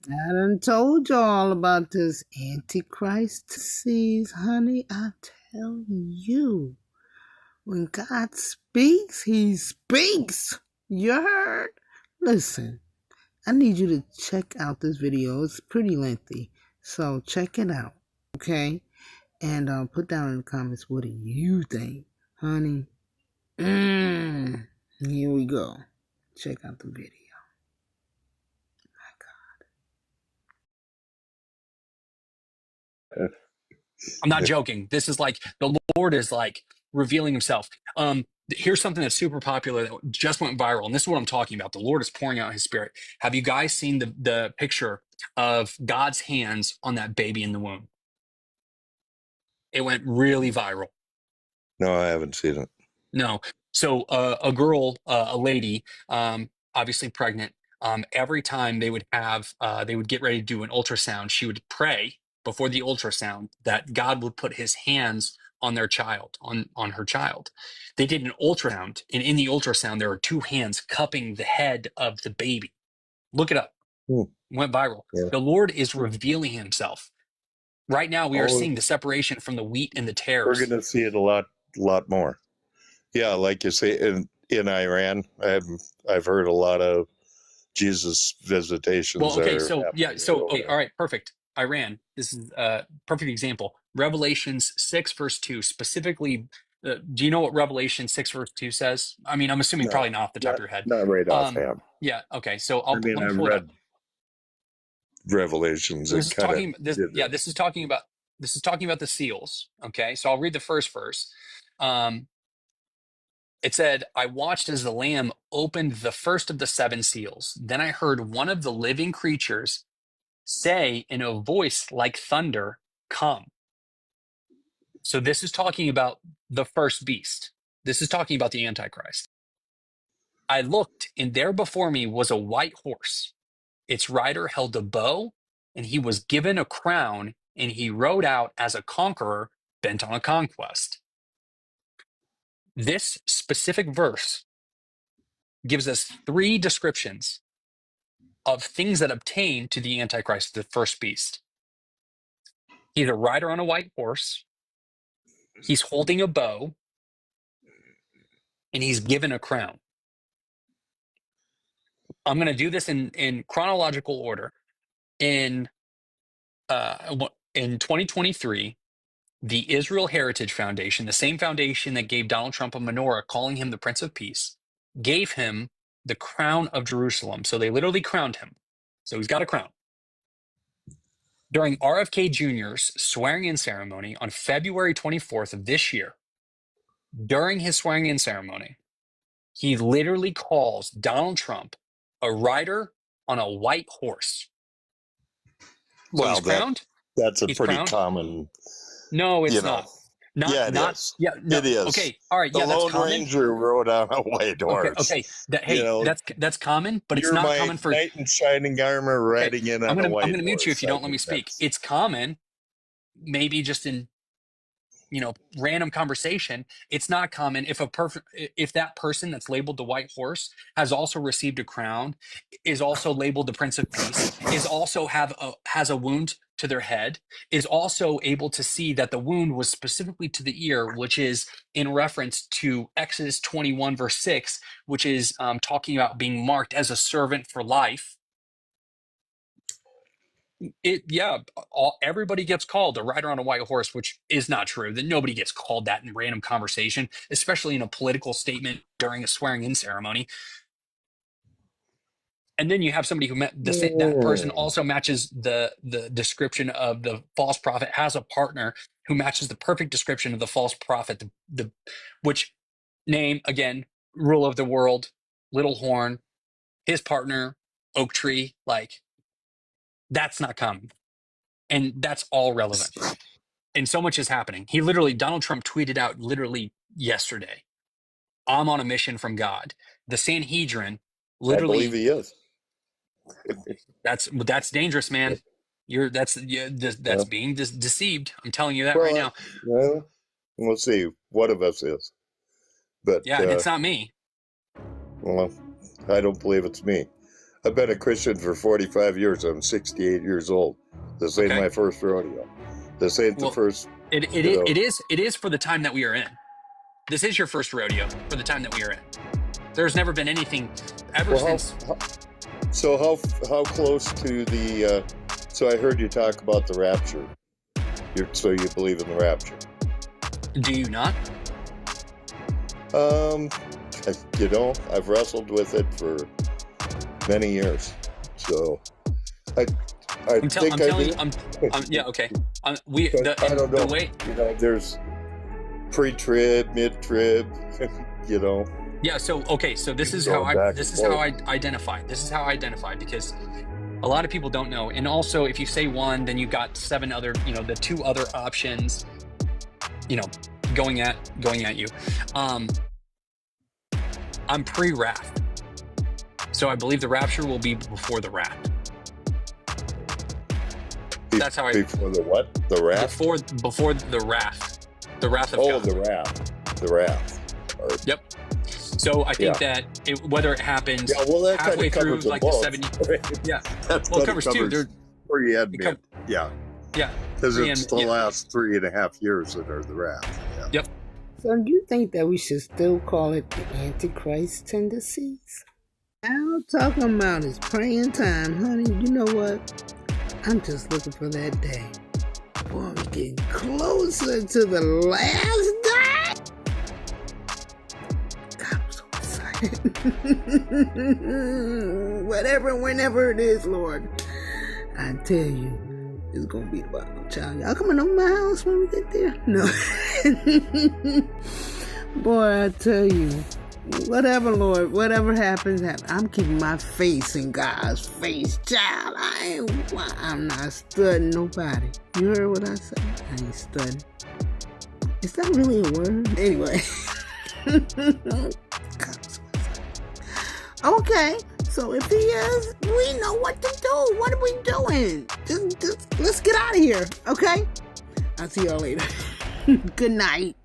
I done told you all about this Antichrist disease, honey. I tell you, when God speaks, he speaks. You heard? Listen, I need you to check out this video. It's pretty lengthy, so check it out, okay? And put down in the comments, what do you think, honey? Here we go. Check out the video. I'm not joking. This is like the Lord is like revealing himself. Here's something that's super popular that just went viral, and this is what I'm talking about. The Lord is pouring out his spirit. Have you guys seen the picture of God's hands on that baby in the womb? It went really viral. No, I haven't seen it. No. So a girl, a lady, obviously pregnant, every time they would get ready to do an ultrasound, she would pray before the ultrasound that God would put his hands on their child, on her child. They did an ultrasound, and in the ultrasound, there were two hands cupping the head of the baby. Look it up. Went viral. Yeah. The Lord is revealing himself. Right now, we are seeing the separation from the wheat and the tares. We're going to see it a lot more. Yeah, like you say, in Iran, I've heard a lot of Jesus visitations. Well, okay, all right, perfect. Iran, this is a perfect example. Revelations 6 verse 2, specifically, do you know what Revelation 6 verse 2 says? I mean, I'm assuming probably not off the top of your head. Not right offhand. Yeah, okay, so I've read Revelations. This is talking about the seals. Okay, so I'll read the first verse. It said, I watched as the Lamb opened the first of the seven seals. Then I heard one of the living creatures say in a voice like thunder, come. So this is talking about the first beast. This is talking about the Antichrist. I looked, and there before me was a white horse. Its rider held a bow, and he was given a crown, and he rode out as a conqueror bent on a conquest. This specific verse gives us three descriptions of things that obtain to the Antichrist, the first beast. He's a rider on a white horse, he's holding a bow, and he's given a crown. I'm going to do this in chronological order. In 2023, the Israel Heritage Foundation, the same foundation that gave Donald Trump a menorah calling him the Prince of Peace, gave him the crown of Jerusalem. So they literally crowned him. So he's got a crown. During RFK Jr.'s swearing-in ceremony on February 24th of this year, during his swearing-in ceremony, he literally calls Donald Trump a rider on a white horse. So well, he's crowned. That's a he's pretty crowned. common. No, it's not. Yeah, it is. Yeah, no, it is. Okay, all right. The yeah, that's Lone common. Ranger rode on a white horse. Okay. That's common, but it's not common for knight in shining armor riding in on a white horse. I'm going to mute you if you don't let me speak. It's common, maybe just in random conversation. It's not common if that person that's labeled the white horse has also received a crown, is also labeled the Prince of Peace, is also has a wound to their head, is also able to see that the wound was specifically to the ear, which is in reference to Exodus 21 verse 6, which is talking about being marked as a servant for life. Everybody gets called a rider on a white horse, which is not true. That nobody gets called that in random conversation, especially in a political statement during a swearing-in ceremony. And then you have somebody who that person also matches the description of the false prophet, has a partner who matches the perfect description of the false prophet, which name again, rule of the world, little horn, his partner, oak tree, like that's not common. And that's all relevant. And so much is happening. Donald Trump tweeted out literally yesterday, I'm on a mission from God. The Sanhedrin literally. I believe he is. That's dangerous, man. That's being deceived. I'm telling you that right now. Well, we'll see. One of us is. But yeah, it's not me. Well, I don't believe it's me. I've been a Christian for 45 years. I'm 68 years old. This ain't Okay. my first rodeo. This ain't the first. It is for the time that we are in. This is your first rodeo for the time that we are in. There's never been anything ever since. So how close to the? So I heard you talk about the rapture. So you believe in the rapture? Do you not? I've wrestled with it for many years. So I'm telling you. Yeah. Okay. I don't know. The way. There's pre-trib, mid-trib. Yeah. So okay. So this is how I identify. This is how I identify, because a lot of people don't know. And also, if you say one, then you got 7 other. The 2 other options. Going at you. I'm pre-wrath. So I believe the rapture will be before the wrath. That's how I. Before the what? The wrath? Before the wrath. The wrath of God. Oh, the wrath. Yep. So I think that whether it happens halfway through, like the 70. Yeah. Well, it covers 2. They're pre-advent. Yeah. Because it's the last 3.5 years that are the wrath. Yeah. Yep. So do you think that we should still call it the Antichrist tendencies? All talking about is praying time, honey. You know what? I'm just looking for that day. Boy, we're getting closer to the last day. God, I'm so excited. Whenever it is, Lord, I tell you, it's gonna be about no child. Y'all coming over my house when we get there? No. Boy, I tell you, whatever, Lord, whatever happens. I'm keeping my face in God's face, child. I'm not studying nobody. You heard what I said? I ain't studying. Is that really a word? Anyway. Okay. So if he is, we know what to do. What are we doing? Just let's get out of here, okay? I'll see y'all later. Good night.